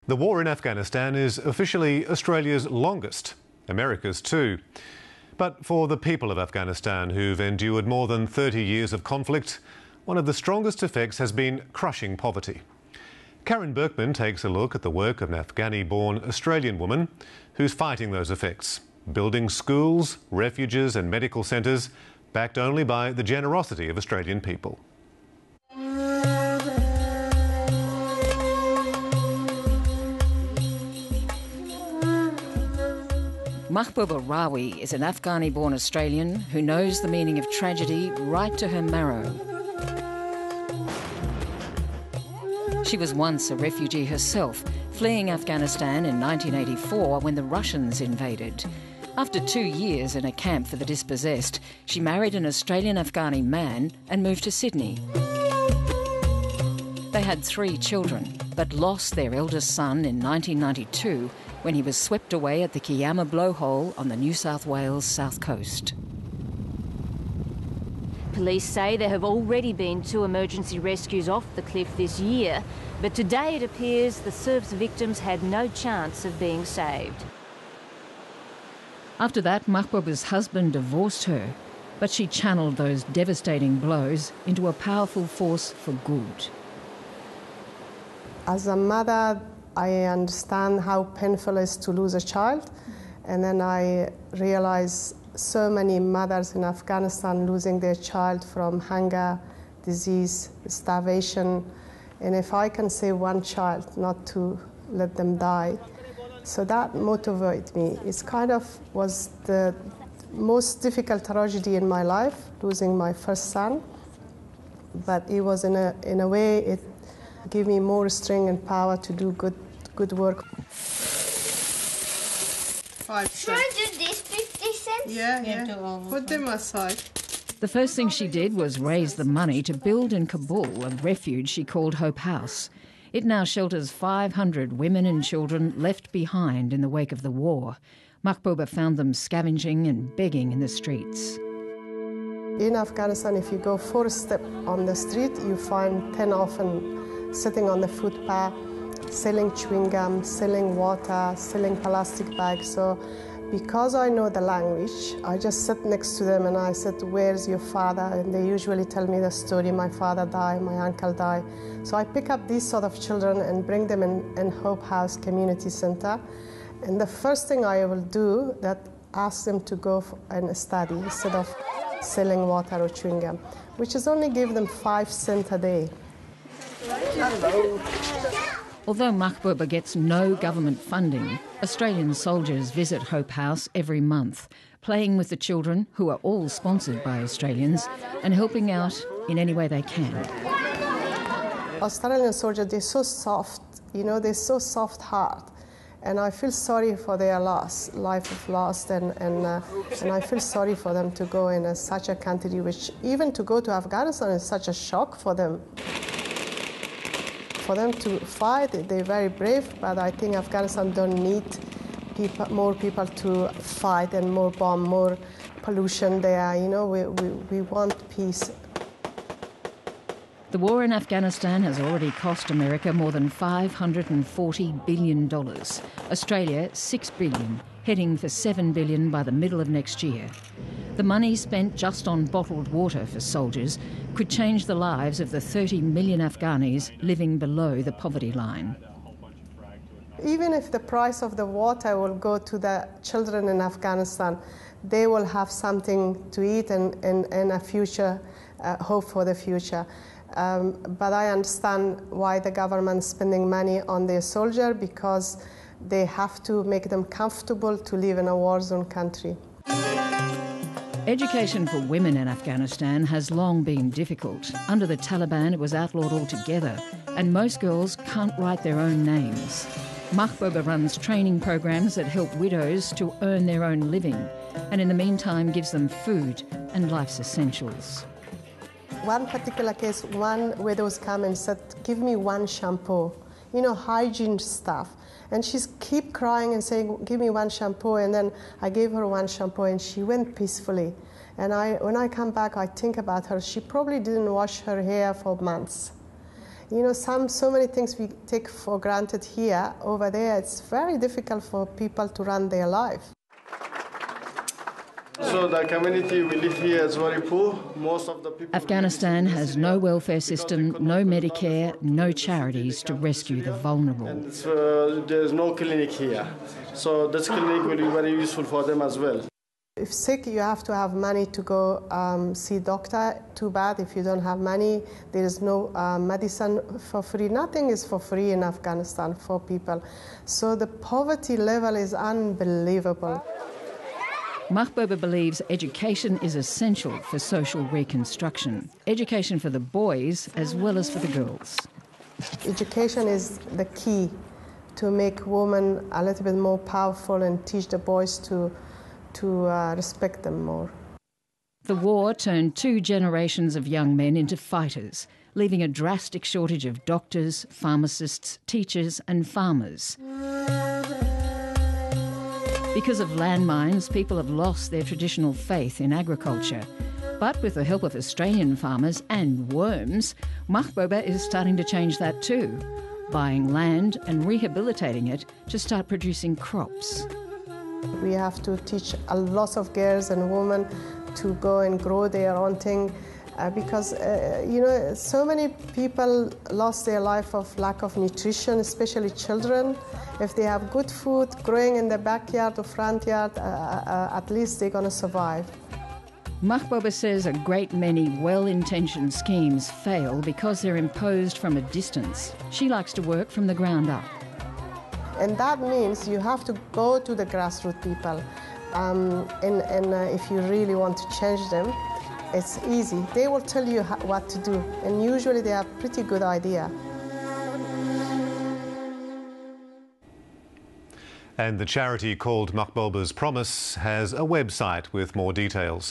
The war in Afghanistan is officially Australia's longest, America's too. But for the people of Afghanistan who've endured more than 30 years of conflict, one of the strongest effects has been crushing poverty. Karen Berkman takes a look at the work of an Afghani-born Australian woman who's fighting those effects, building schools, refuges and medical centres, backed only by the generosity of Australian people. Mahboba Rawi is an Afghani-born Australian who knows the meaning of tragedy right to her marrow. She was once a refugee herself, fleeing Afghanistan in 1984 when the Russians invaded. After 2 years in a camp for the dispossessed, she married an Australian Afghani man and moved to Sydney. They had 3 children, but lost their eldest son in 1992 when he was swept away at the Kiama blowhole on the New South Wales south coast. Police say there have already been 2 emergency rescues off the cliff this year, but today it appears the surf's victims had no chance of being saved. After that, Mahboba's husband divorced her, but she channeled those devastating blows into a powerful force for good. As a mother, I understand how painful it is to lose a child, and then I realize so many mothers in Afghanistan losing their child from hunger, disease, starvation, and if I can save one child, not to let them die. So that motivated me. It kind of was the most difficult tragedy in my life, losing my first son, but it was in a way it gave me more strength and power to do good work. 5 cents. Should I do this 50 cents? Yeah. Put them aside. The first thing she did was raise the money to build in Kabul a refuge she called Hope House. It now shelters 500 women and children left behind in the wake of the war. Mahboba found them scavenging and begging in the streets. In Afghanistan, if you go 4 steps on the street, you find 10 orphans sitting on the footpath, selling chewing gum, selling water, selling plastic bags. So because I know the language, I just sit next to them and I said, "Where's your father?" And they usually tell me the story, my father died, my uncle died. So I pick up these sort of children and bring them in Hope House Community Center. And the first thing I will do, that ask them to go and study instead of selling water or chewing gum, which is only give them 5 cents a day. Hello. Although Mahboba gets no government funding, Australian soldiers visit Hope House every month, playing with the children, who are all sponsored by Australians, and helping out in any way they can. Australian soldiers, they're so soft, they're so soft heart. And I feel sorry for their life of loss, and I feel sorry for them to go in such a country, which even to go to Afghanistan is such a shock for them. For them to fight, they're very brave, but I think Afghanistan don't need more people to fight and more bomb, more pollution there. We want peace. The war in Afghanistan has already cost America more than $540 billion. Australia, $6 billion, heading for $7 billion by the middle of next year. The money spent just on bottled water for soldiers could change the lives of the 30 million Afghanis living below the poverty line. Even if the price of the water will go to the children in Afghanistan, they will have something to eat and a future, hope for the future. But I understand why the government is spending money on their soldiers, because they have to make them comfortable to live in a war-zone country. Education for women in Afghanistan has long been difficult. Under the Taliban, it was outlawed altogether, and most girls can't write their own names. Mahboba runs training programs that help widows to earn their own living, and in the meantime gives them food and life's essentials. One particular case, one widow's come and said, "Give me one shampoo," hygiene stuff. And she's keep crying and saying, "Give me one shampoo." And then I gave her one shampoo and she went peacefully. And when I come back, I think about her. She probably didn't wash her hair for months. You know, so many things we take for granted here. Over there, it's very difficult for people to run their life. So the community we live here is very poor. Most of the people. Afghanistan has no welfare system, no Medicare, no charities to rescue the vulnerable. And there's no clinic here. So this clinic will be very useful for them as well. If sick, you have to have money to go see doctor. Too bad if you don't have money. There is no medicine for free. Nothing is for free in Afghanistan for people. So the poverty level is unbelievable. Mahboba believes education is essential for social reconstruction. Education for the boys as well as for the girls. Education is the key to make women a little bit more powerful and teach the boys to respect them more. The war turned 2 generations of young men into fighters, leaving a drastic shortage of doctors, pharmacists, teachers and farmers. Because of landmines, people have lost their traditional faith in agriculture. But with the help of Australian farmers and worms, Mahboba is starting to change that too, buying land and rehabilitating it to start producing crops. We have to teach a lot of girls and women to go and grow their own thing because, you know, so many people lost their life of lack of nutrition, especially children. If they have good food growing in the backyard or front yard, at least they're going to survive. Mahboba says a great many well-intentioned schemes fail because they're imposed from a distance. She likes to work from the ground up. And that means you have to go to the grassroots people. If you really want to change them, it's easy. They will tell you what to do, and usually they have a pretty good idea. And the charity called Mahboba's Promise has a website with more details.